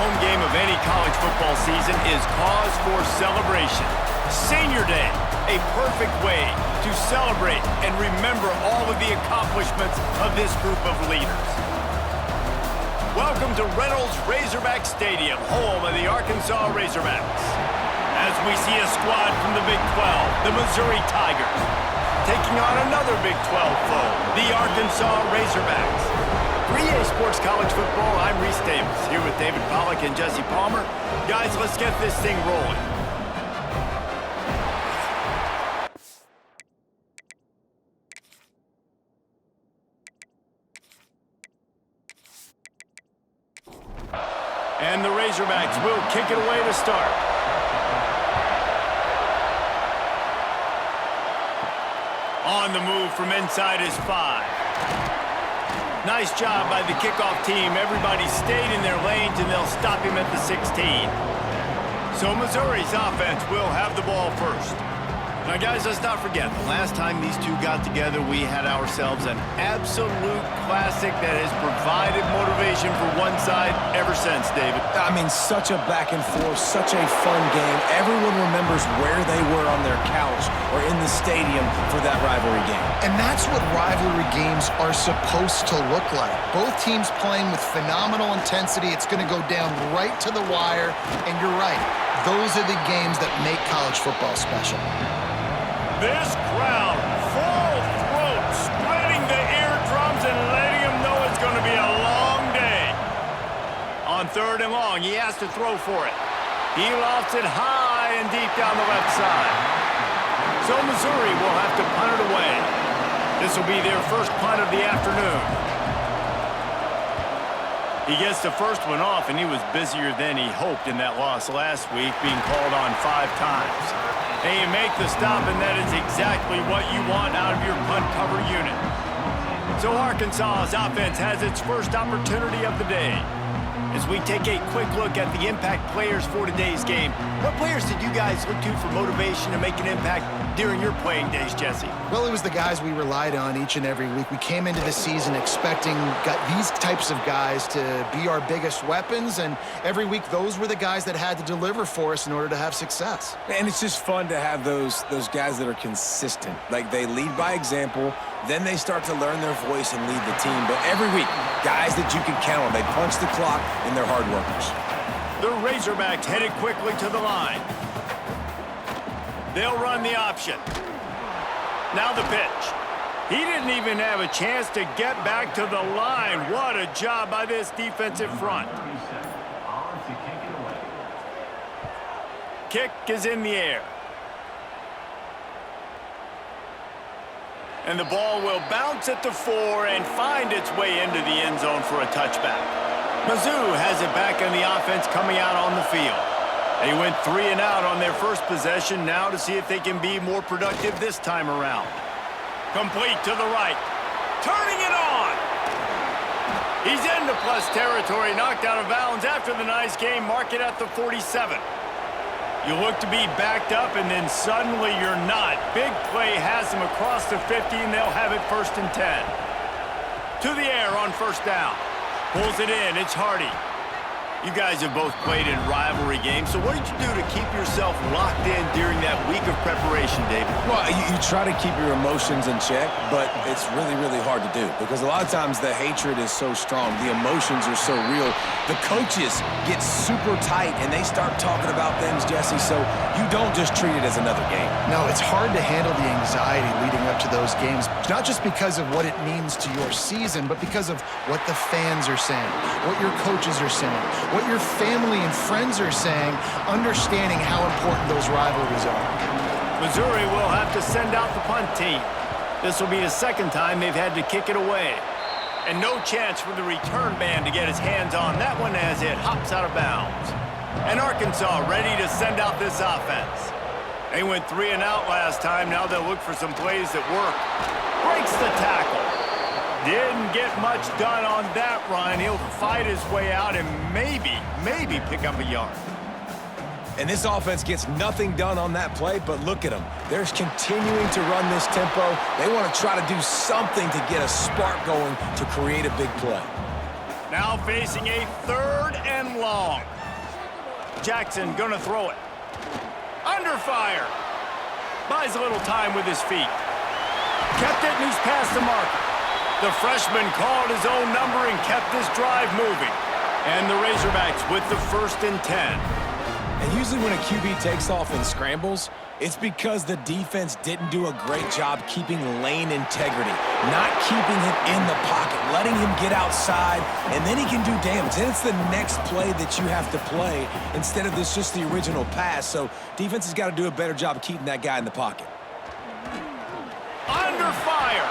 home game of any college football season is cause for celebration. Senior Day, a perfect way to celebrate and remember all of the accomplishments of this group of leaders. Welcome to Reynolds Razorback Stadium, home of the Arkansas Razorbacks. As we see a squad from the Big 12, the Missouri Tigers, taking on another Big 12 foe, the Arkansas Razorbacks. 3A Sports College Football, I'm Reese Davis, here with David Pollack and Jesse Palmer. Guys, let's get this thing rolling. And the Razorbacks will kick it away to start. On the move from inside is 5. Nice job by the kickoff team. Everybody stayed in their lanes, and they'll stop him at the 16. So Missouri's offense will have the ball first. Now, guys, let's not forget, the last time these two got together, we had ourselves an absolute classic that has provided motivation for one side ever since, David. I mean, such a back and forth, such a fun game. Everyone remembers where they were on their couch or in the stadium for that rivalry game. And that's what rivalry games are supposed to look like. Both teams playing with phenomenal intensity. It's going to go down right to the wire. And you're right, those are the games that make college football special. This crowd, full throat, spreading the eardrums and letting them know it's going to be a long day. On 3rd and long, he has to throw for it. He lofts it high and deep down the left side. So Missouri will have to punt it away. This will be their first punt of the afternoon. He gets the first one off, and he was busier than he hoped in that loss last week, being called on 5 times. And you make the stop, and that is exactly what you want out of your punt cover unit. So Arkansas's offense has its first opportunity of the day. As we take a quick look at the impact players for today's game, what players did you guys look to for motivation to make an impact during your playing days, Jesse? Well, it was the guys we relied on each and every week. We came into the season expecting these types of guys to be our biggest weapons, and every week those were the guys that had to deliver for us in order to have success. And it's just fun to have those guys that are consistent. Like, they lead by example, then they start to learn their voice and lead the team. But every week, guys that you can count on. They punch the clock, and they're hard workers. The Razorbacks headed quickly to the line. They'll run the option. Now the pitch. He didn't even have a chance to get back to the line. What a job by this defensive front. Kick is in the air. And the ball will bounce at the 4 and find its way into the end zone for a touchback. Mizzou has it back in the offense coming out on the field. They went 3 and out on their first possession, now to see if they can be more productive this time around. Complete to the right. Turning it on. He's into plus territory, knocked out of bounds after the nice game. Mark it at the 47. You look to be backed up, and then suddenly you're not. Big play has them across the 50, and they'll have it 1st and 10. To the air on 1st down. Pulls it in. It's Hardy. You guys have both played in rivalry games, so what did you do to keep yourself locked in during that week of preparation, David? Well, you try to keep your emotions in check, but it's really, really hard to do because a lot of times the hatred is so strong. The emotions are so real. The coaches get super tight, and they start talking about things, Jesse, so you don't just treat it as another game. No, it's hard to handle the anxiety leading up to those games, not just because of what it means to your season, but because of what the fans are saying, what your coaches are saying, what your family and friends are saying, understanding how important those rivalries are. Missouri will have to send out the punt team. This will be the 2nd time they've had to kick it away. And no chance for the return man to get his hands on that one as it hops out of bounds. And Arkansas ready to send out this offense. They went 3 and out last time. Now they'll look for some plays that work. Breaks the tackle. Didn't get much done on that run. He'll fight his way out and maybe pick up a yard. And this offense gets nothing done on that play, but look at them. They're continuing to run this tempo. They want to try to do something to get a spark going to create a big play. Now facing a 3rd and long. Jackson gonna throw it. Under fire. Buys a little time with his feet. Kept it and he's past the mark. The freshman called his own number and kept this drive moving. And the Razorbacks with the 1st and 10. And usually when a QB takes off and scrambles, it's because the defense didn't do a great job keeping lane integrity, not keeping him in the pocket, letting him get outside, and then he can do damage. Then it's the next play that you have to play instead of this just the original pass. So defense has got to do a better job of keeping that guy in the pocket. Under fire.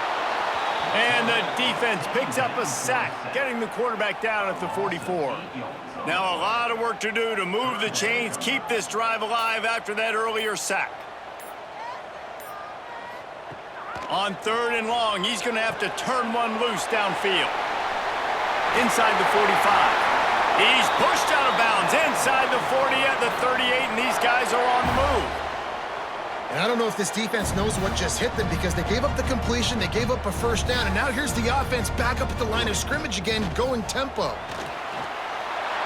And the defense picks up a sack, getting the quarterback down at the 44. Now a lot of work to do to move the chains, keep this drive alive after that earlier sack. On 3rd and long, he's going to have to turn one loose downfield. Inside the 45. He's pushed out of bounds inside the 40 at the 38, and these guys are on the move. And I don't know if this defense knows what just hit them because they gave up the completion, they gave up a 1st down, and now here's the offense back up at the line of scrimmage again, going tempo.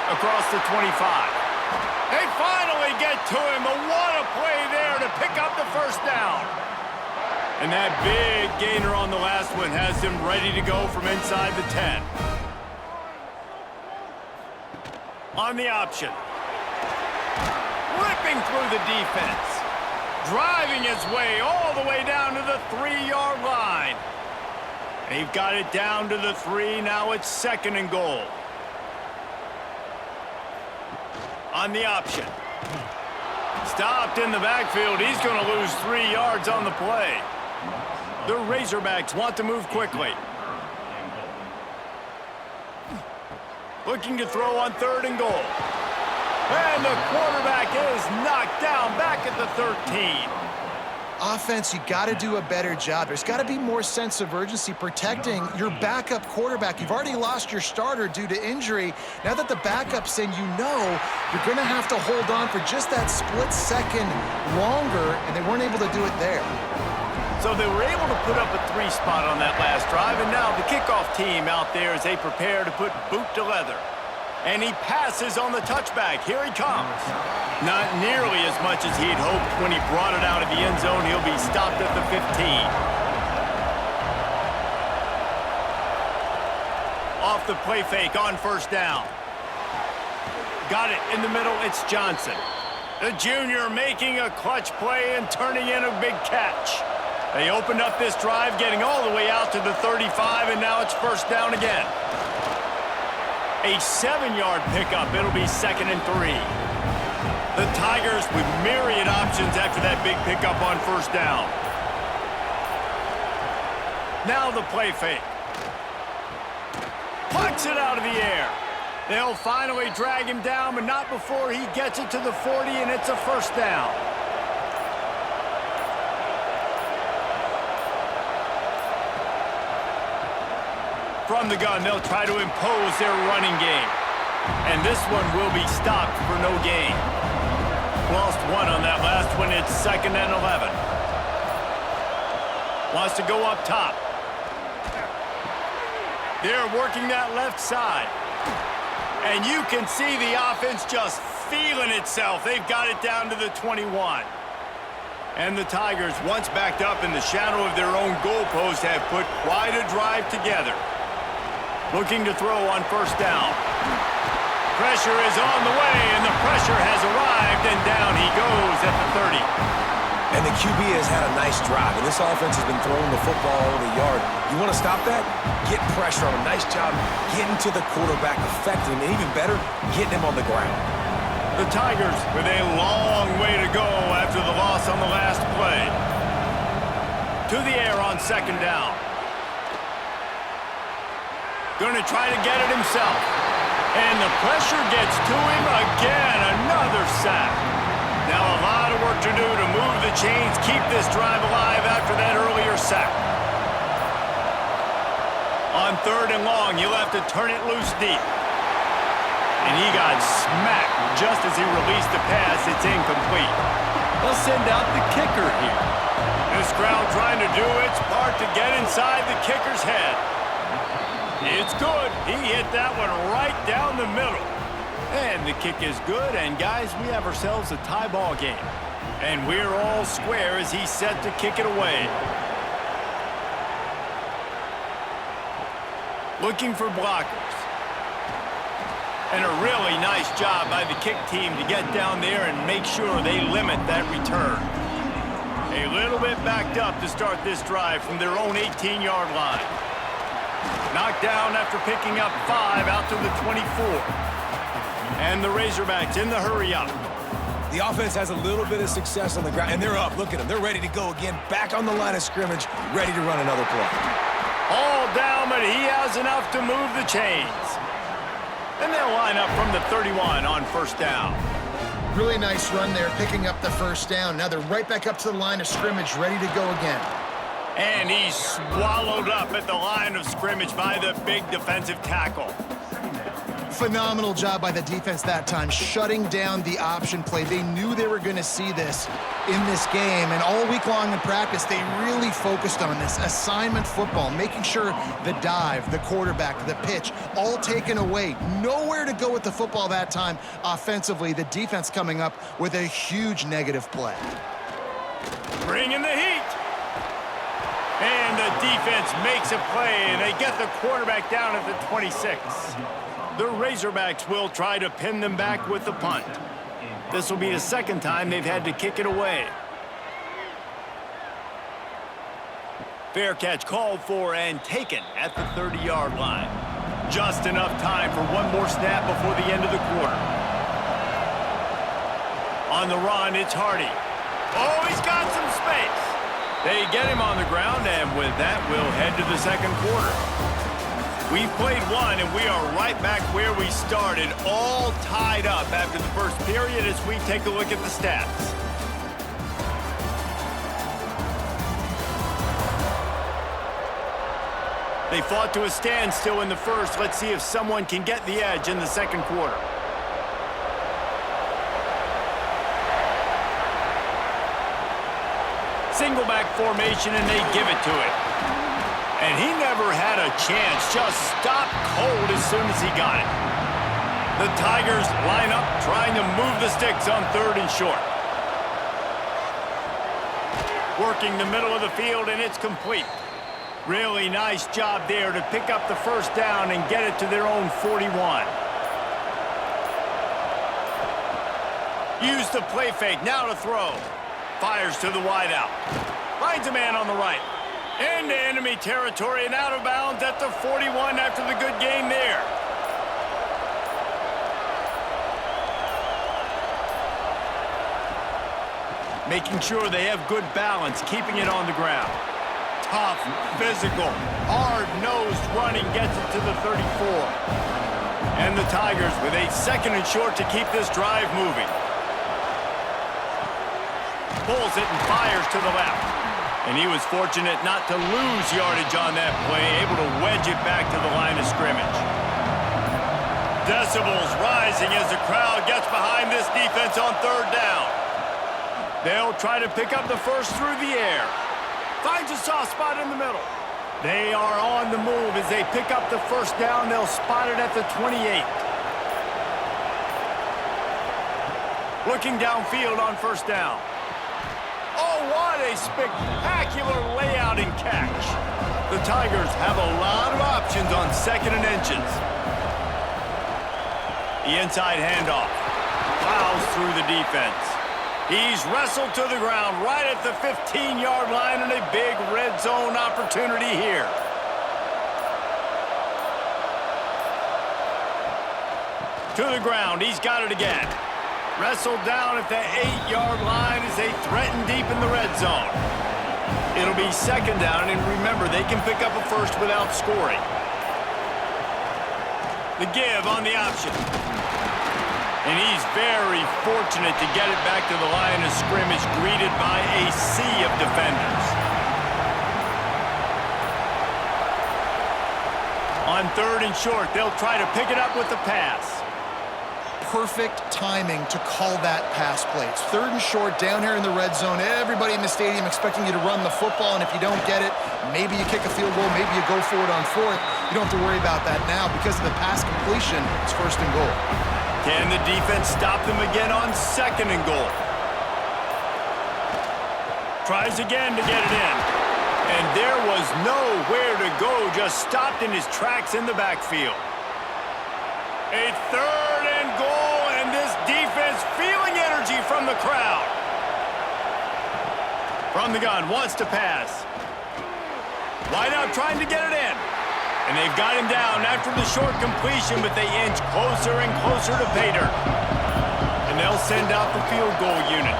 Across the 25. They finally get to him, but what a play there to pick up the 1st down. And that big gainer on the last one has him ready to go from inside the 10. On the option. Ripping through the defense. Driving his way all the way down to the 3-yard line. They've got it down to the 3. Now it's 2nd and goal. On the option. Stopped in the backfield. He's going to lose 3 yards on the play. The Razorbacks want to move quickly. Looking to throw on 3rd and goal. And the quarterback is knocked down back at the 13. Offense, you got to do a better job. There's got to be more sense of urgency protecting your backup quarterback. You've already lost your starter due to injury. Now that the backup's in, you know you're going to have to hold on for just that split second longer, and they weren't able to do it there. So they were able to put up a 3 spot on that last drive, and now the kickoff team out there as they prepare to put boot to leather. And he passes on the touchback. Here he comes. Not nearly as much as he'd hoped when he brought it out of the end zone. He'll be stopped at the 15. Off the play fake on 1st down. Got it in the middle. It's Johnson. The junior making a clutch play and turning in a big catch. They opened up this drive, getting all the way out to the 35, and now it's 1st down again. A 7-yard pickup. It'll be 2nd and 3. The Tigers with myriad options after that big pickup on 1st down. Now the play fake. Plucks it out of the air. They'll finally drag him down, but not before he gets it to the 40, and it's a 1st down. From the gun, they'll try to impose their running game. And this one will be stopped for no gain. Lost 1 on that last one. It's 2nd and 11. Wants to go up top. They're working that left side. And you can see the offense just feeling itself. They've got it down to the 21. And the Tigers, once backed up in the shadow of their own goalpost, have put quite a drive together. Looking to throw on 1st down. Pressure is on the way, and the pressure has arrived, and down he goes at the 30. And the QB has had a nice drive, and this offense has been throwing the football all over the yard. You want to stop that? Get pressure on him. Nice job getting to the quarterback, affecting him, and even better, getting him on the ground. The Tigers with a long way to go after the loss on the last play. To the air on 2nd down. Going to try to get it himself. And the pressure gets to him again. Another sack. Now a lot of work to do to move the chains, keep this drive alive after that earlier sack. On 3rd and long, he'll have to turn it loose deep. And he got smacked just as he released the pass. It's incomplete. They'll send out the kicker here. This crowd trying to do its part to get inside the kicker's head. It's good. He hit that one right down the middle. And the kick is good, and guys, we have ourselves a tie ball game. And we're all square as he's set to kick it away. Looking for blockers. And a really nice job by the kick team to get down there and make sure they limit that return. A little bit backed up to start this drive from their own 18-yard line. Knocked down after picking up 5 out to the 24. And the Razorbacks in the hurry-up. The offense has a little bit of success on the ground, and they're up. Look at them. They're ready to go again, back on the line of scrimmage, ready to run another play. All down, but he has enough to move the chains. And they'll line up from the 31 on first down. Really nice run there, picking up the first down. Now they're right back up to the line of scrimmage, ready to go again. And he's swallowed up at the line of scrimmage by the big defensive tackle. Phenomenal job by the defense that time, shutting down the option play. They knew they were going to see this in this game, and all week long in practice, they really focused on this assignment football, making sure the dive, the quarterback, the pitch, all taken away. Nowhere to go with the football that time offensively. The defense coming up with a huge negative play. Bringing the heat. And the defense makes a play, and they get the quarterback down at the 26. The Razorbacks will try to pin them back with the punt. This will be the second time they've had to kick it away. Fair catch called for and taken at the 30-yard line. Just enough time for one more snap before the end of the quarter. On the run, it's Hardy. Oh, he's got some space. They get him on the ground, and with that, we'll head to the second quarter. We've played one, and we are right back where we started, all tied up after the first period as we take a look at the stats. They fought to a standstill in the first. Let's see if someone can get the edge in the second quarter. Single back formation, and they give it to it. And he never had a chance, just stopped cold as soon as he got it. The Tigers line up, trying to move the sticks on 3rd and short. Working the middle of the field, and it's complete. Really nice job there to pick up the first down and get it to their own 41. Use the play fake, now to throw. Fires to the wideout. Finds a man on the right. Into enemy territory and out of bounds at the 41 after the good game there. Making sure they have good balance, keeping it on the ground. Tough, physical, hard-nosed running gets it to the 34. And the Tigers with a 2nd and short to keep this drive moving. Pulls it and fires to the left. And he was fortunate not to lose yardage on that play, able to wedge it back to the line of scrimmage. Decibels rising as the crowd gets behind this defense on 3rd down. They'll try to pick up the first through the air. Finds a soft spot in the middle. They are on the move as they pick up the first down. They'll spot it at the 28. Looking downfield on first down. Oh, what a spectacular layout and catch. The Tigers have a lot of options on 2nd and inches. The inside handoff. Plows through the defense. He's wrestled to the ground right at the 15-yard line, and a big red zone opportunity here. To the ground. He's got it again. Wrestled down at the 8-yard line as they threaten deep in the red zone. It'll be 2nd down, and remember, they can pick up a first without scoring. The give on the option. And he's very fortunate to get it back to the line of scrimmage, greeted by a sea of defenders. On 3rd and short, they'll try to pick it up with the pass. perfect timing to call that pass play. It's 3rd and short down here in the red zone. Everybody in the stadium expecting you to run the football, and if you don't get it, maybe you kick a field goal, maybe you go for it on 4th. You don't have to worry about that now. Because of the pass completion, it's 1st and goal. Can the defense stop them again on 2nd and goal? Tries again to get it in. And there was nowhere to go, just stopped in his tracks in the backfield. A 3rd and goal, and this defense feeling energy from the crowd. From the gun, wants to pass. Wide out trying to get it in. And they've got him down after the short completion, but they inch closer and closer to pay dirt. And they'll send out the field goal unit.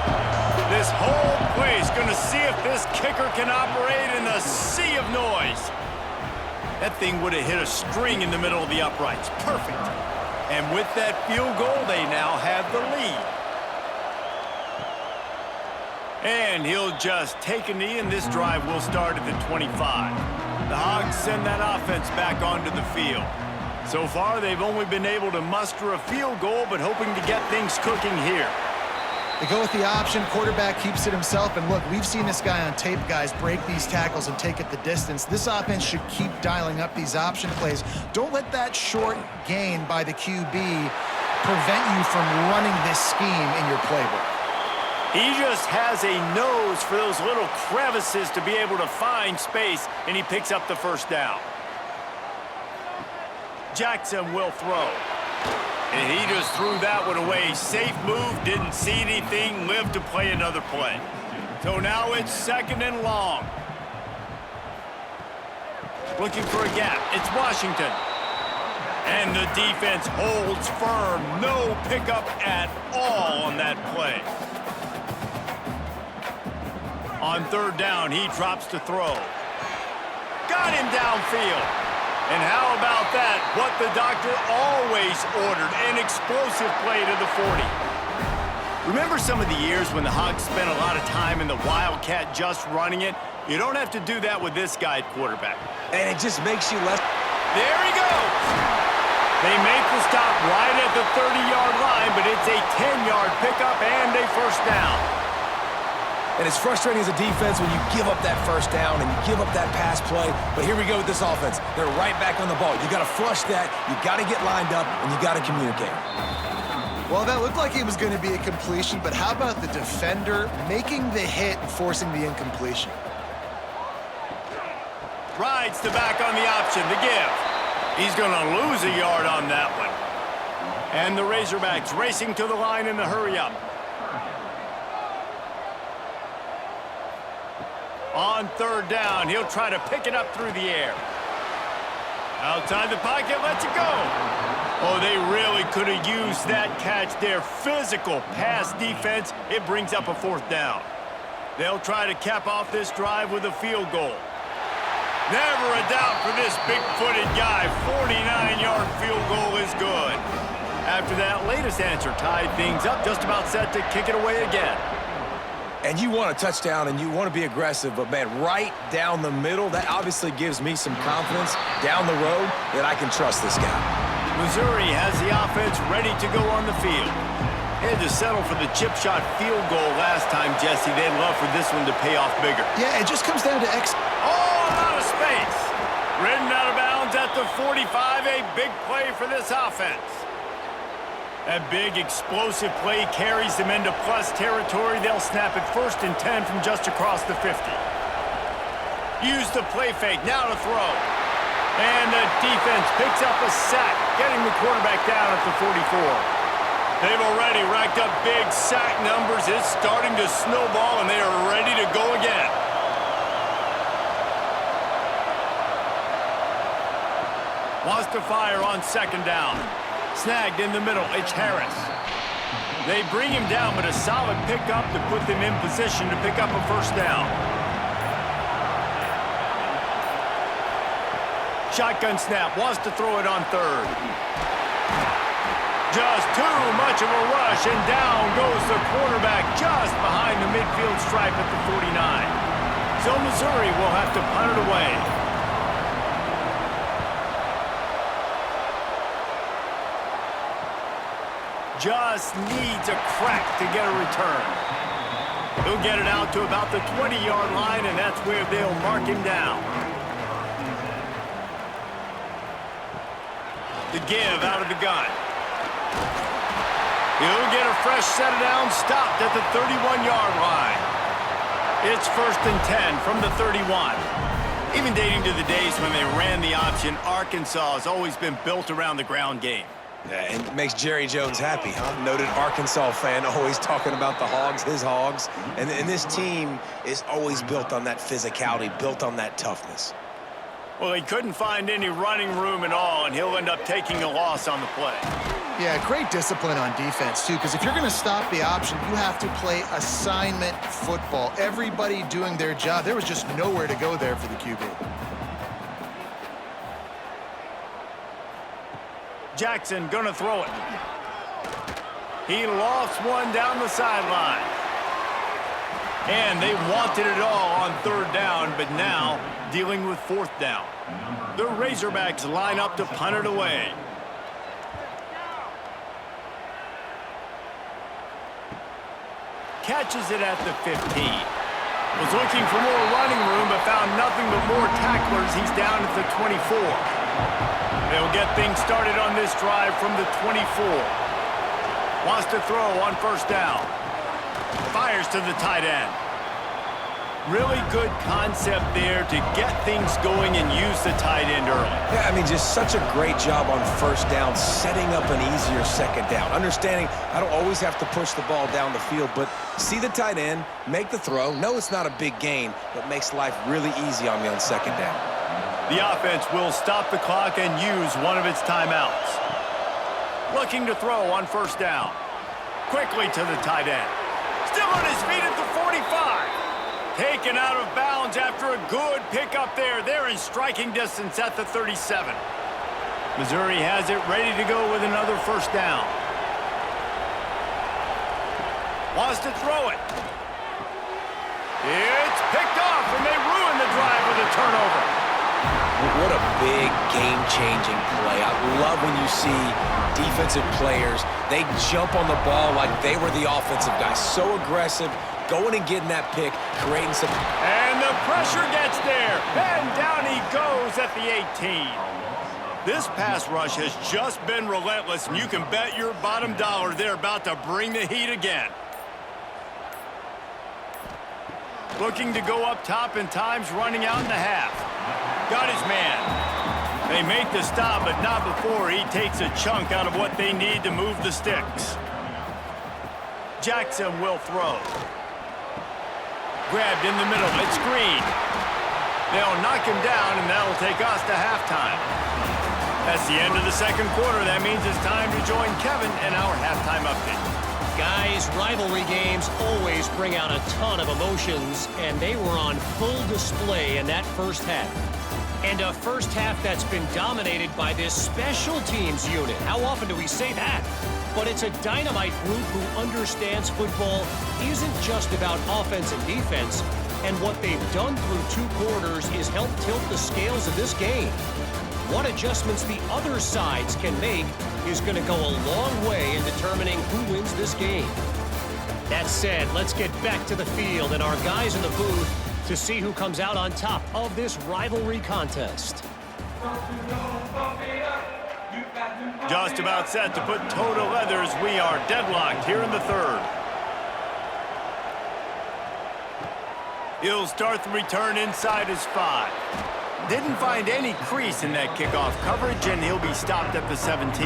This whole place going to see if this kicker can operate in the sea of noise. That thing would have hit a string in the middle of the uprights. Perfect. And with that field goal, they now have the lead. And he'll just take a knee, and this drive will start at the 25. The Hogs send that offense back onto the field. So far, they've only been able to muster a field goal, but hoping to get things cooking here. They go with the option. Quarterback keeps it himself. And look, we've seen this guy on tape, guys, break these tackles and take it the distance. This offense should keep dialing up these option plays. Don't let that short gain by the QB prevent you from running this scheme in your playbook. He just has a nose for those little crevices to be able to find space, and he picks up the 1st down. Jackson will throw. And he just threw that one away. Safe move, didn't see anything, lived to play another play. So now it's 2nd and long. Looking for a gap. It's Washington. And the defense holds firm. No pickup at all on that play. On 3rd down, he drops to throw. Got him downfield. And how about that? What the doctor always ordered, an explosive play to the 40. Remember some of the years when the Hogs spent a lot of time in the Wildcat just running it? You don't have to do that with this guy at quarterback. And it just makes you less... There he goes! They make the stop right at the 30-yard line, but it's a 10-yard pickup and a 1st down. And it's frustrating as a defense when you give up that 1st down and you give up that pass play. But here we go with this offense. They're right back on the ball. You got to flush that, you got to get lined up, and you got to communicate. Well, that looked like it was going to be a completion, but how about the defender making the hit and forcing the incompletion? Rides the back on the option, the give. He's going to lose a yard on that one. And the Razorbacks racing to the line in the hurry-up. On 3rd down, he'll try to pick it up through the air. Outside the pocket, lets it go. Oh, they really could have used that catch there. Physical pass defense. It brings up a 4th down. They'll try to cap off this drive with a field goal. Never a doubt for this big-footed guy. 49-yard field goal is good. After that latest answer tied things up, just about set to kick it away again. And you want a touchdown and you want to be aggressive, but man, right down the middle, that obviously gives me some confidence down the road that I can trust this guy. Missouri has the offense ready to go on the field. They had to settle for the chip shot field goal last time, Jesse. They'd love for this one to pay off bigger. Yeah, it just comes down to Oh, out of space. Ridden out of bounds at the 45, a big play for this offense. That big explosive play carries them into plus territory. They'll snap it 1st and 10 from just across the 50. Use the play fake, now to throw. And the defense picks up a sack, getting the quarterback down at the 44. They've already racked up big sack numbers. It's starting to snowball, and they are ready to go again. Wants to fire on 2nd down. Snagged in the middle, it's Harris. They bring him down, but a solid pickup to put them in position to pick up a 1st down. Shotgun snap, wants to throw it on 3rd. Just too much of a rush, and down goes the quarterback just behind the midfield stripe at the 49. So Missouri will have to punt it away. Just needs a crack to get a return. He'll get it out to about the 20-yard line, and that's where they'll mark him down. The give out of the gun. He'll get a fresh set of downs, stopped at the 31-yard line. It's 1st and 10 from the 31. Even dating to the days when they ran the option, Arkansas has always been built around the ground game. Yeah, and it makes Jerry Jones happy, huh? Noted Arkansas fan, always talking about the Hogs, his Hogs. And this team is always built on that physicality, built on that toughness. Well, he couldn't find any running room at all, and he'll end up taking a loss on the play. Yeah, great discipline on defense, too, because if you're going to stop the option, you have to play assignment football. Everybody doing their job. There was just nowhere to go there for the QB. Jackson gonna throw it. He lofts one down the sideline. And they wanted it all on 3rd down, but now dealing with 4th down. The Razorbacks line up to punt it away. Catches it at the 15. Was looking for more running room, but found nothing but more tacklers. He's down at the 24. They'll get things started on this drive from the 24. Wants to throw on 1st down. Fires to the tight end. Really good concept there to get things going and use the tight end early. Yeah, I mean, just such a great job on 1st down, setting up an easier 2nd down. Understanding I don't always have to push the ball down the field, but see the tight end, make the throw. No, it's not a big gain, but makes life really easy on me on 2nd down. The offense will stop the clock and use one of its timeouts. Looking to throw on 1st down. Quickly to the tight end. Still on his feet at the 45. Taken out of bounds after a good pickup there. They're in striking distance at the 37. Missouri has it ready to go with another 1st down. Wants to throw it. It's picked off, and they ruin the drive with a turnover. What a big game-changing play. I love when you see defensive players, they jump on the ball like they were the offensive guys. So aggressive, going and getting that pick, creating some... And the pressure gets there. And down he goes at the 18. This pass rush has just been relentless, and you can bet your bottom dollar they're about to bring the heat again. Looking to go up top, and time's running out in the half. Got his man. They make the stop, but not before he takes a chunk out of what they need to move the sticks. Jackson will throw. Grabbed in the middle. It's Green. They'll knock him down, and that'll take us to halftime. That's the end of the 2nd quarter. That means it's time to join Kevin in our halftime update. Guys, rivalry games always bring out a ton of emotions, and they were on full display in that 1st half. And a 1st half that's been dominated by this special teams unit. How often do we say that? But it's a dynamite group who understands football isn't just about offense and defense, and what they've done through 2 quarters is help tilt the scales of this game. What adjustments the other sides can make is going to go a long way in determining who wins this game. That said, let's get back to the field and our guys in the booth to see who comes out on top of this rivalry contest. Just about set to put toe to leather as we are deadlocked here in the 3rd. He'll start the return inside his 5. Didn't find any crease in that kickoff coverage, and he'll be stopped at the 17.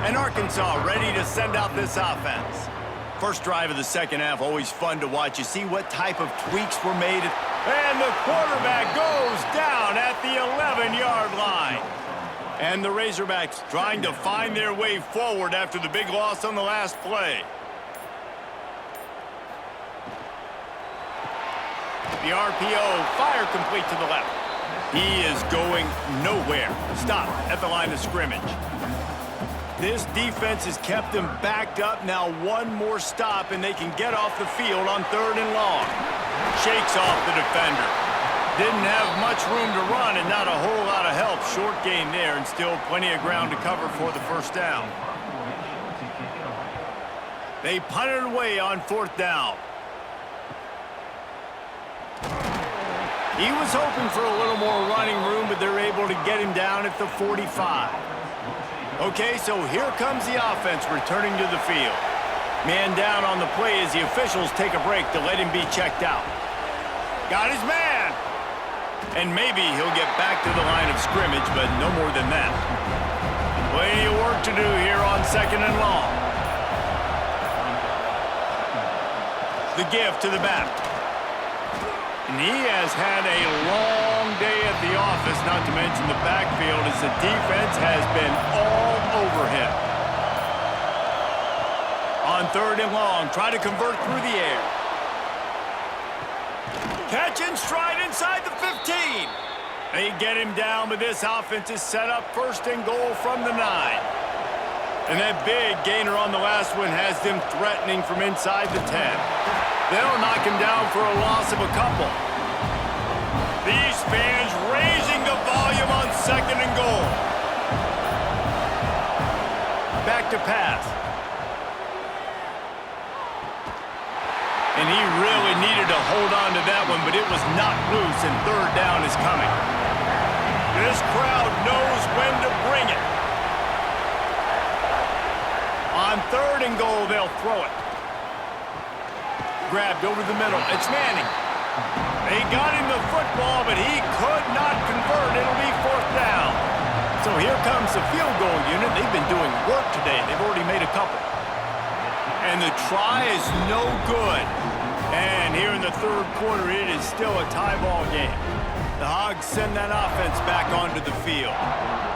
And Arkansas ready to send out this offense. First drive of the 2nd half, always fun to watch. You see what type of tweaks were made. And the quarterback goes down at the 11-yard line. And the Razorbacks trying to find their way forward after the big loss on the last play. The RPO, fire complete to the left. He is going nowhere. Stop at the line of scrimmage. This defense has kept them backed up. Now one more stop, and they can get off the field on 3rd and long. Shakes off the defender. Didn't have much room to run and not a whole lot of help. Short gain there, and still plenty of ground to cover for the 1st down. They punted away on 4th down. He was hoping for a little more running room, but they're able to get him down at the 45. Okay, so here comes the offense returning to the field. Man down on the play as the officials take a break to let him be checked out. Got his man! And maybe he'll get back to the line of scrimmage, but no more than that. Plenty of work to do here on 2nd and long. The give to the back. And he has had a long day at the office, not to mention the backfield, as the defense has been all over him. On 3rd and long, try to convert through the air. Catch and stride inside the 15. They get him down, but this offense is set up 1st and goal from the 9. And that big gainer on the last one has them threatening from inside the 10. They'll knock him down for a loss of a couple. These fans raising the volume on 2nd and goal. Back to pass. And he really needed to hold on to that one, but it was knocked loose, and 3rd down is coming. This crowd knows when to bring it. On 3rd and goal, they'll throw it. Grabbed over the middle. It's Manning. They got him the football, but he could not convert. It'll be 4th down. So here comes the field goal unit. They've been doing work today. They've already made a couple. And the try is no good. And here in the 3rd quarter, it is still a tie ball game. The Hogs send that offense back onto the field.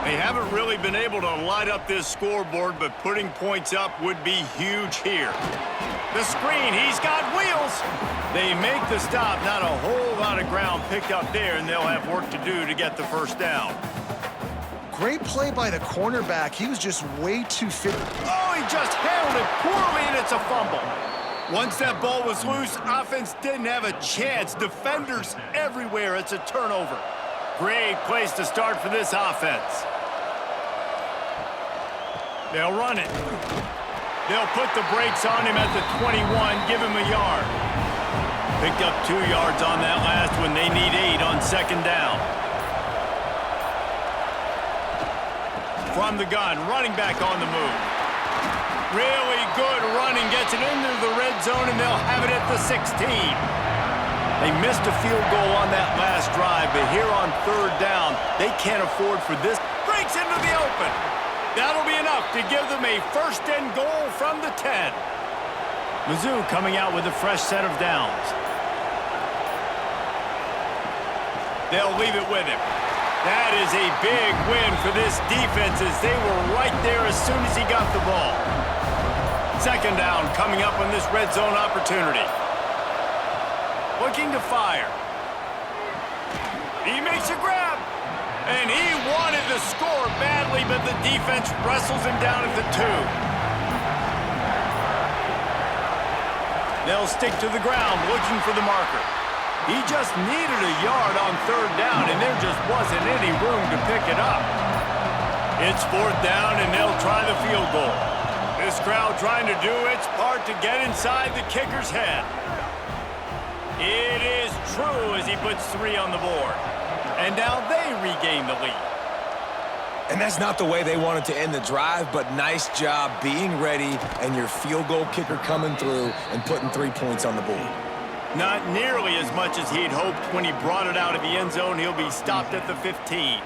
They haven't really been able to light up this scoreboard, but putting points up would be huge here. The screen, he's got wheels. They make the stop, not a whole lot of ground picked up there, and they'll have work to do to get the 1st down. Great play by the cornerback. He was just way too fit. Oh, he just handled it poorly, and it's a fumble. Once that ball was loose, offense didn't have a chance. Defenders everywhere. It's a turnover. Great place to start for this offense. They'll run it. They'll put the brakes on him at the 21, give him a yard. Picked up 2 yards on that last one. They need 8 on 2nd down. From the gun, running back on the move. Really good running, gets it into the red zone, and they'll have it at the 16. They missed a field goal on that last drive, but here on 3rd down, they can't afford for this. Breaks into the open. That'll be enough to give them a 1st and goal from the 10. Mizzou coming out with a fresh set of downs. They'll leave it with him. That is a big win for this defense as they were right there as soon as he got the ball. 2nd down coming up on this red zone opportunity. Looking to fire. He makes a grab. And he wanted to score badly, but the defense wrestles him down at the 2. They'll stick to the ground looking for the marker. He just needed a yard on 3rd down, and there just wasn't any room to pick it up. It's 4th down, and they'll try the field goal. This crowd trying to do its part to get inside the kicker's head. It is true as he puts 3 on the board. And now they regain the lead. And that's not the way they wanted to end the drive, but nice job being ready and your field goal kicker coming through and putting 3 points on the board. Not nearly as much as he'd hoped when he brought it out of the end zone. He'll be stopped at the 15.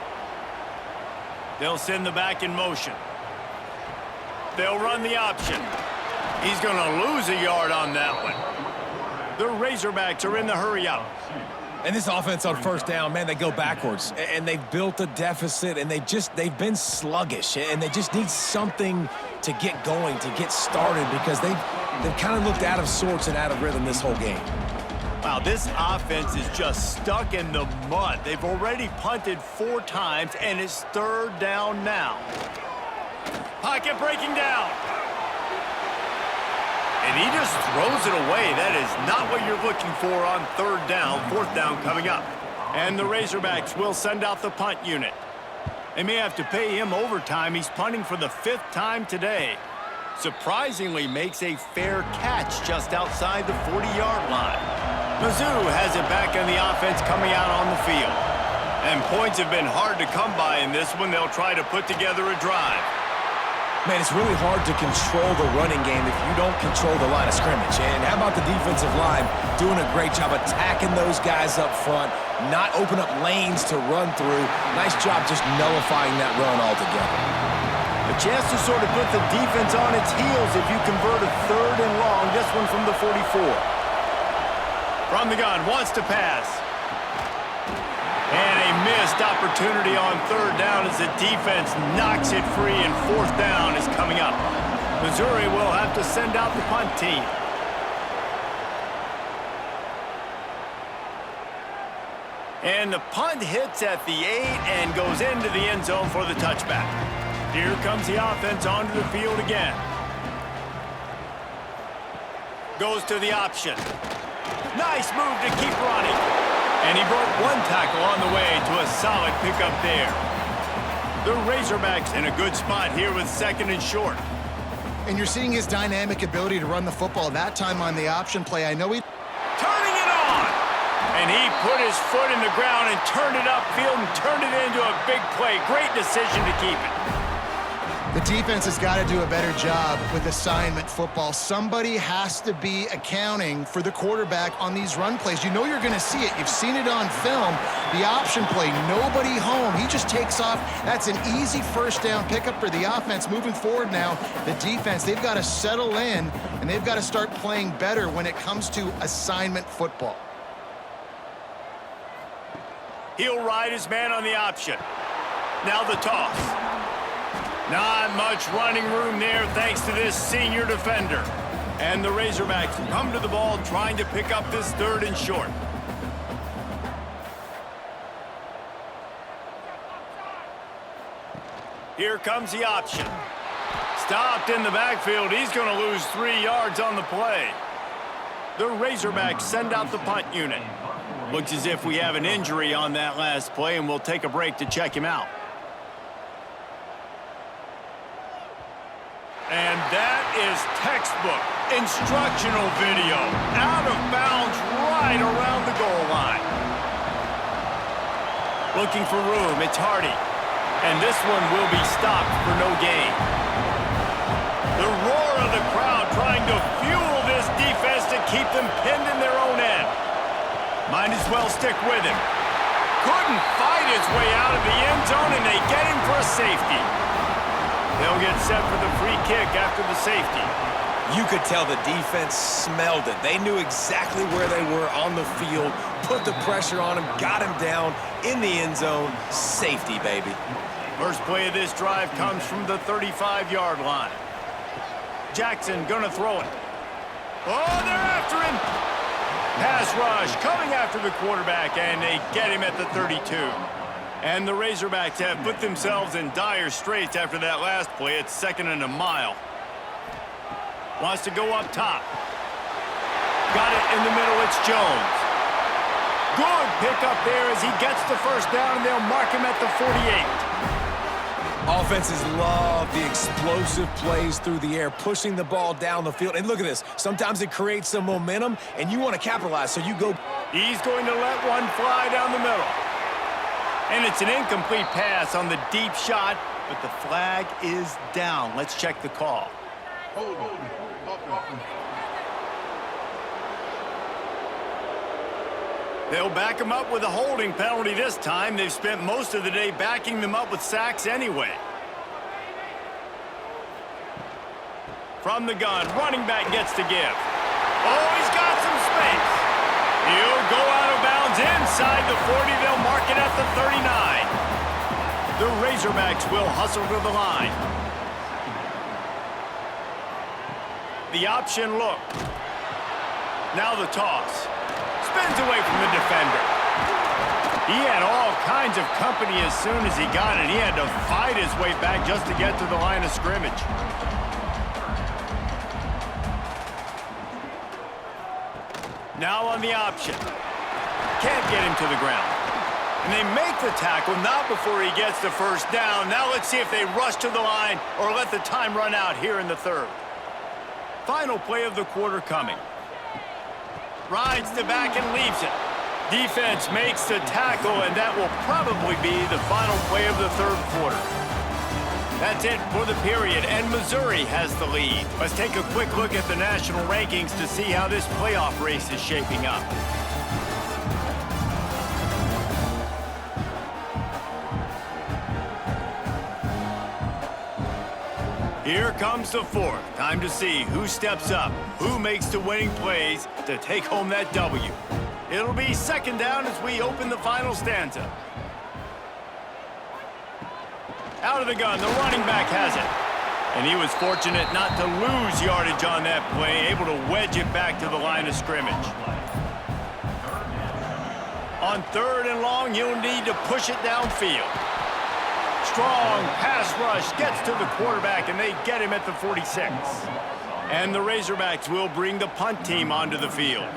They'll send the back in motion. They'll run the option. He's going to lose a yard on that one. The Razorbacks are in the hurry-up. And this offense on 1st down, man, they go backwards. And they've built a deficit, and they've been sluggish. And they just need something to get going, to get started, because they've kind of looked out of sorts and out of rhythm this whole game. Wow, this offense is just stuck in the mud. They've already punted 4 times, and it's 3rd down now. Pocket breaking down. And he just throws it away. That is not what you're looking for on 3rd down. 4th down coming up. And the Razorbacks will send out the punt unit. They may have to pay him overtime. He's punting for the 5th time today. surprisingly makes a fair catch just outside the 40-yard line. Mizzou has it back in the offense coming out on the field. And points have been hard to come by in this one. They'll try to put together a drive. Man, it's really hard to control the running game if you don't control the line of scrimmage. And how about the defensive line doing a great job attacking those guys up front, not open up lanes to run through. Nice job just nullifying that run altogether. A chance to sort of put the defense on its heels if you convert a 3rd and long. This one from the 44. From the gun, wants to pass. And a missed opportunity on 3rd down as the defense knocks it free, and 4th down is coming up. Missouri will have to send out the punt team. And the punt hits at the 8 and goes into the end zone for the touchback. Here comes the offense onto the field again. Goes to the option. Nice move to keep running. And he broke 1 tackle on the way to a solid pickup there. The Razorbacks in a good spot here with 2nd and short. And you're seeing his dynamic ability to run the football. That time on the option play, I know he... Turning it on! And he put his foot in the ground and turned it upfield and turned it into a big play. Great decision to keep it. The defense has got to do a better job with assignment football. Somebody has to be accounting for the quarterback on these run plays. You know you're going to see it. You've seen it on film. The option play, nobody home. He just takes off. That's an easy 1st down pickup for the offense. Moving forward now, the defense, they've got to settle in, and they've got to start playing better when it comes to assignment football. He'll ride his man on the option. Now the toss. Not much running room there thanks to this senior defender. And the Razorbacks come to the ball trying to pick up this 3rd and short. Here comes the option. Stopped in the backfield. He's going to lose 3 yards on the play. The Razorbacks send out the punt unit. Looks as if we have an injury on that last play, and we'll take a break to check him out. And that is textbook instructional video. Out of bounds right around the goal line. Looking for room, it's Hardy. And this one will be stopped for no gain. The roar of the crowd trying to fuel this defense to keep them pinned in their own end. Might as well stick with him. Couldn't fight his way out of the end zone, and they get him for a safety. They'll get set for the free kick after the safety. You could tell the defense smelled it. They knew exactly where they were on the field, put the pressure on him, got him down in the end zone. Safety, baby. First play of this drive comes from the 35-yard line. Jackson gonna throw it. Oh, they're after him. Pass rush coming after the quarterback, and they get him at the 32. And the Razorbacks have put themselves in dire straits after that last play. It's 2nd and a mile. Wants to go up top. Got it in the middle. It's Jones. Good pickup there as he gets the 1st down, and they'll mark him at the 48. Offenses love the explosive plays through the air, pushing the ball down the field. And look at this. Sometimes it creates some momentum, and you want to capitalize, so you go. He's going to let one fly down the middle. And it's an incomplete pass on the deep shot, but the flag is down. Let's check the call. They'll back him up with a holding penalty this time. They've spent most of the day backing them up with sacks anyway. From the gun, running back gets to give. Oh, he's got some space. He'll go out of bounds inside the 40. They'll mark it at the 39. The Razorbacks will hustle to the line. The option look. Now the toss. Spins away from the defender. He had all kinds of company as soon as he got it. He had to fight his way back just to get to the line of scrimmage. Now on the option. Can't get him to the ground. And they make the tackle, not before he gets the 1st down. Now let's see if they rush to the line or let the time run out here in the 3rd. final play of the quarter coming. Rides the back and leaves it. Defense makes the tackle, and that will probably be the final play of the third quarter. That's it for the period, and Missouri has the lead. Let's take a quick look at the national rankings to see how this playoff race is shaping up. Here comes the fourth. Time to see who steps up, who makes the winning plays to take home that W. It'll be second down as we open the final stanza. Out of the gun, the running back has it. And he was fortunate not to lose yardage on that play, able to wedge it back to the line of scrimmage. On third and long, you'll need to push it downfield. Strong pass rush gets to the quarterback, and they get him at the 46. And the Razorbacks will bring the punt team onto the field.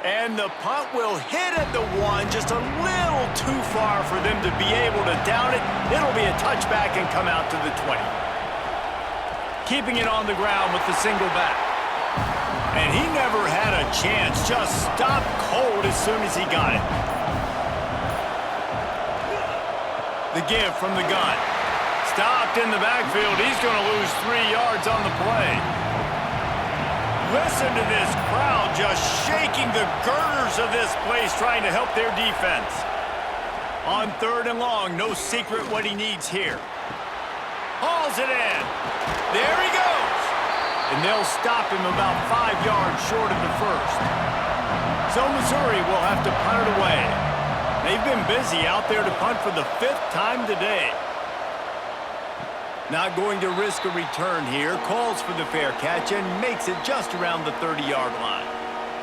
And the punt will hit at the 1, just a little too far for them to be able to down it. It'll be a touchback and come out to the 20. Keeping it on the ground with the single back. And he never had a chance, just stopped cold as soon as he got it. The give from the gun. Stopped in the backfield. He's going to lose 3 yards on the play. Listen to this crowd just shaking the girders of this place, trying to help their defense. On third and long, no secret what he needs here. Hauls it in. There he goes. And they'll stop him about 5 yards short of the first. So Missouri will have to punt it away. They've been busy out there to punt for the 5th time today. Not going to risk a return here. Calls for the fair catch and makes it just around the 30-yard line.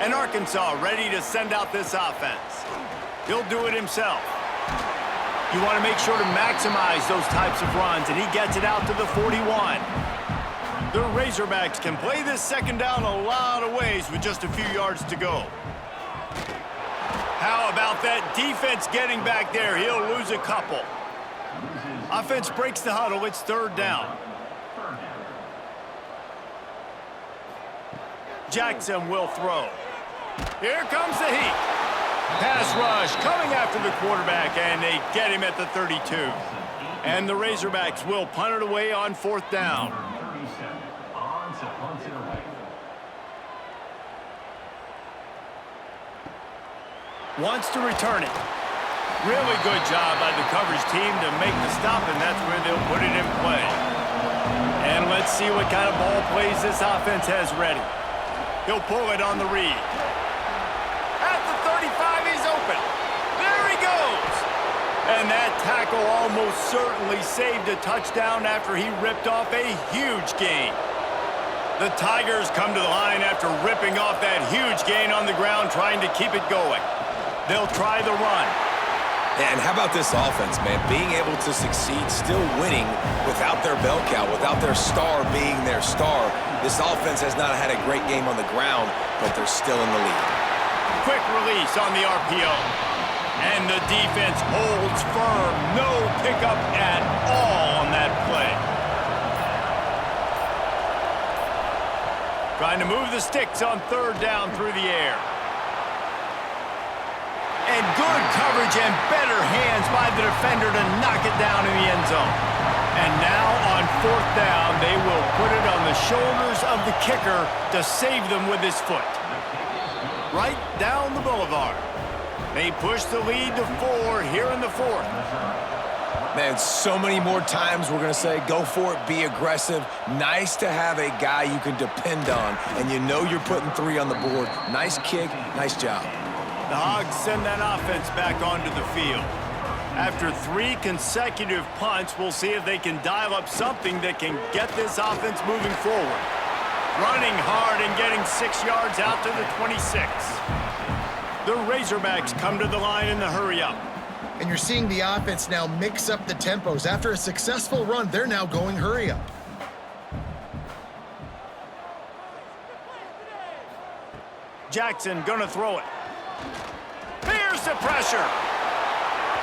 And Arkansas ready to send out this offense. He'll do it himself. You want to make sure to maximize those types of runs, and he gets it out to the 41. The Razorbacks can play this second down a lot of ways with just a few yards to go. How about that defense getting back there? He'll lose a couple. Offense breaks the huddle. It's third down. Jackson will throw. Here comes the heat. Pass rush coming after the quarterback, and they get him at the 32. And the Razorbacks will punt it away on fourth down. Wants to return it. Really good job by the coverage team to make the stop, and that's where they'll put it in play. And let's see what kind of ball plays this offense has ready. He'll pull it on the read. At the 35, he's open. There he goes. And that tackle almost certainly saved a touchdown after he ripped off a huge gain. The Tigers come to the line after ripping off that huge gain on the ground, trying to keep it going. They'll try the run. And how about this offense, man? Being able to succeed, still winning without their bell cow, without their star being their star. This offense has not had a great game on the ground, but they're still in the lead. Quick release on the RPO. And the defense holds firm. No pickup at all on that play. Trying to move the sticks on third down through the air. And good coverage and better hands by the defender to knock it down in the end zone. And now on fourth down, they will put it on the shoulders of the kicker to save them with his foot. Right down the boulevard. They push the lead to 4 here in the fourth. Man, so many more times we're going to say, go for it, be aggressive. Nice to have a guy you can depend on, and you know you're putting 3 on the board. Nice kick, nice job. The Hogs send that offense back onto the field. After 3 consecutive punts, we'll see if they can dial up something that can get this offense moving forward. Running hard and getting 6 yards out to the 26. The Razorbacks come to the line in the hurry-up. And you're seeing the offense now mix up the tempos. After a successful run, they're now going hurry-up. Jackson gonna throw it. Here's the pressure.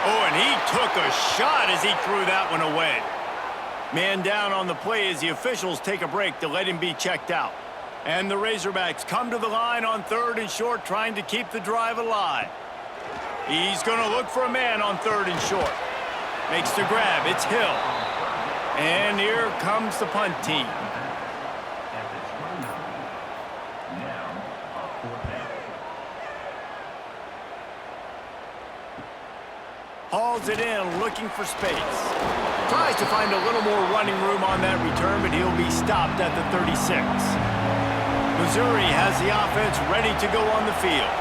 Oh, and he took a shot as he threw that one away. Man down on the play as the officials take a break to let him be checked out. And the Razorbacks come to the line on 3rd and short, trying to keep the drive alive. He's going to look for a man on 3rd and short. Makes the grab. It's Hill. And here comes the punt team. Hauls it in, looking for space. Tries to find a little more running room on that return, but he'll be stopped at the 36. Missouri has the offense ready to go on the field.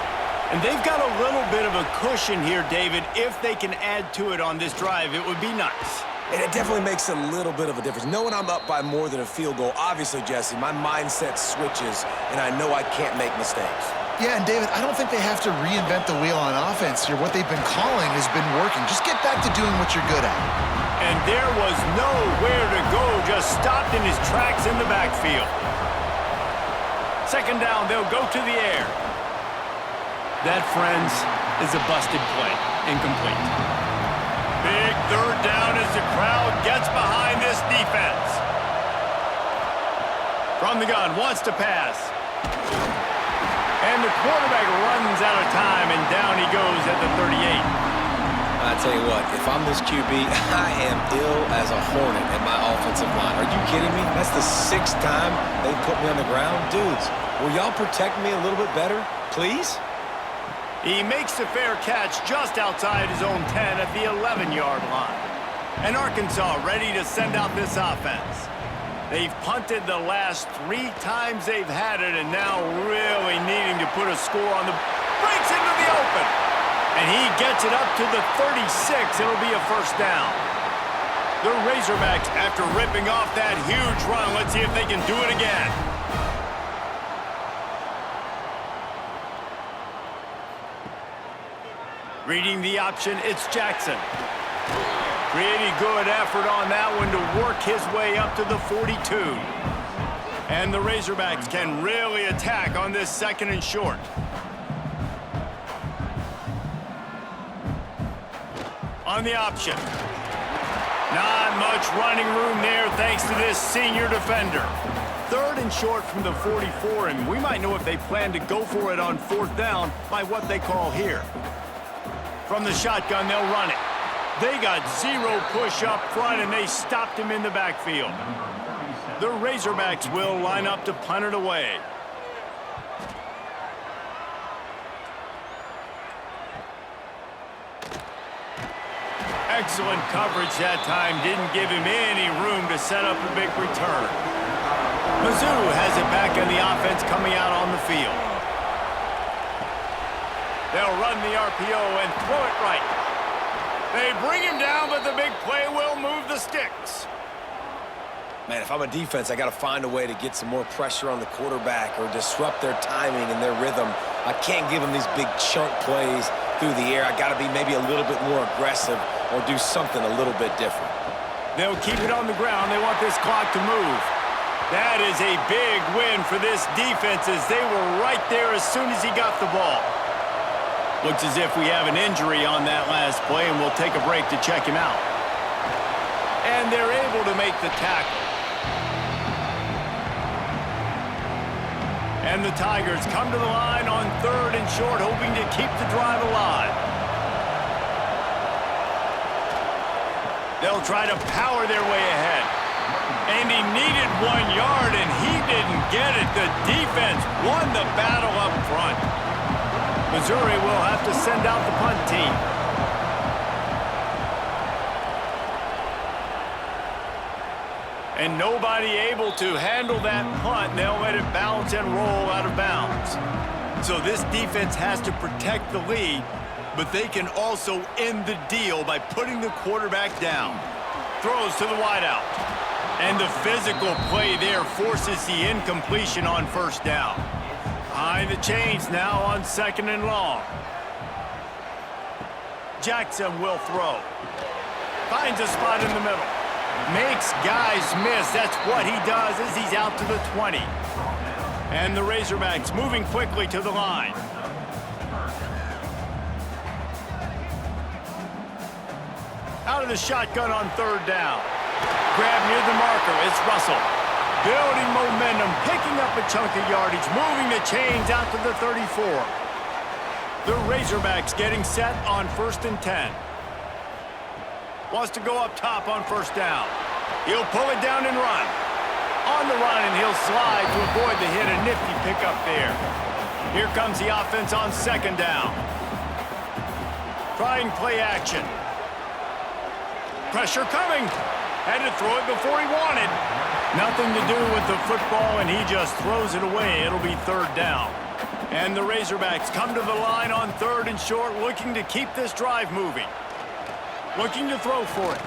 And they've got a little bit of a cushion here, David. If they can add to it on this drive, it would be nice. And it definitely makes a little bit of a difference. Knowing I'm up by more than a field goal, obviously, Jesse, my mindset switches, and I know I can't make mistakes. Yeah, and David, I don't think they have to reinvent the wheel on offense here. What they've been calling has been working. Just get back to doing what you're good at. And there was nowhere to go, just stopped in his tracks in the backfield. 2nd down, they'll go to the air. That, friends, is a busted play. Incomplete. Big 3rd down as the crowd gets behind this defense. From the gun, wants to pass. And the quarterback runs out of time, and down he goes at the 38. I tell you what, if I'm this QB, I am ill as a hornet in my offensive line. Are you kidding me? That's the 6th time they put me on the ground. Dudes, will y'all protect me a little bit better, please? He makes the fair catch just outside his own 10 at the 11-yard line. And Arkansas ready to send out this offense. They've punted the last 3 times they've had it, and now really needing to put a score on the... Breaks into the open! And he gets it up to the 36. It'll be a 1st down. The Razorbacks, after ripping off that huge run, let's see if they can do it again. Reading the option, it's Jackson. Pretty good effort on that one to work his way up to the 42. And the Razorbacks can really attack on this 2nd and short. On the option. Not much running room there thanks to this senior defender. 3rd and short from the 44, and we might know if they plan to go for it on 4th down by what they call here. From the shotgun, they'll run it. They got 0 push up front, and they stopped him in the backfield. The Razorbacks will line up to punt it away. Excellent coverage that time. Didn't give him any room to set up a big return. Mizzou has it back in the offense coming out on the field. They'll run the RPO and throw it right. They bring him down, but the big play will move the sticks. Man, if I'm a defense, I got to find a way to get some more pressure on the quarterback or disrupt their timing and their rhythm. I can't give them these big chunk plays through the air. I got to be maybe a little bit more aggressive or do something a little bit different. They'll keep it on the ground. They want this clock to move. That is a big win for this defense as they were right there as soon as he got the ball. Looks as if we have an injury on that last play, and we'll take a break to check him out. And they're able to make the tackle. And the Tigers come to the line on 3rd and short, hoping to keep the drive alive. They'll try to power their way ahead. And he needed 1 yard, and he didn't get it. The defense won the battle up front. Missouri will have to send out the punt team. And nobody able to handle that punt. They'll let it bounce and roll out of bounds. So this defense has to protect the lead, but they can also end the deal by putting the quarterback down. Throws to the wideout. And the physical play there forces the incompletion on 1st down. Behind the chains now on 2nd and long. Jackson will throw. Finds a spot in the middle. Makes guys miss. That's what he does as he's out to the 20. And the Razorbacks moving quickly to the line. Out of the shotgun on third down. Grab near the marker. It's Russell. Building momentum, picking up a chunk of yardage, moving the chains out to the 34. The Razorbacks getting set on 1st and 10. Wants to go up top on 1st down. He'll pull it down and run. On the run, and he'll slide to avoid the hit. A nifty pickup there. Here comes the offense on 2nd down. Trying play action. Pressure coming. Had to throw it before he wanted. Nothing to do with the football, and he just throws it away. It'll be 3rd down. And the Razorbacks come to the line on 3rd and short, looking to keep this drive moving. Looking to throw for it.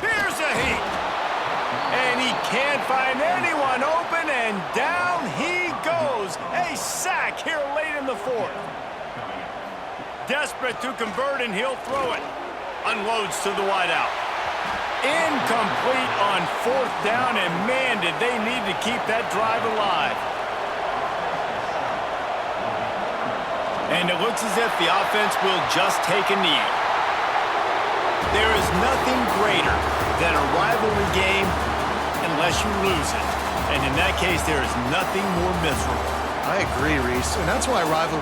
Here's a heat. And he can't find anyone open, and down he goes. A sack here late in the 4th. Desperate to convert, and he'll throw it. Unloads to the wideout. Incomplete on 4th down, and man, did they need to keep that drive alive. And it looks as if the offense will just take a knee. There is nothing greater than a rivalry game unless you lose it. And in that case, there is nothing more miserable. I agree, Reese. And that's why rivalry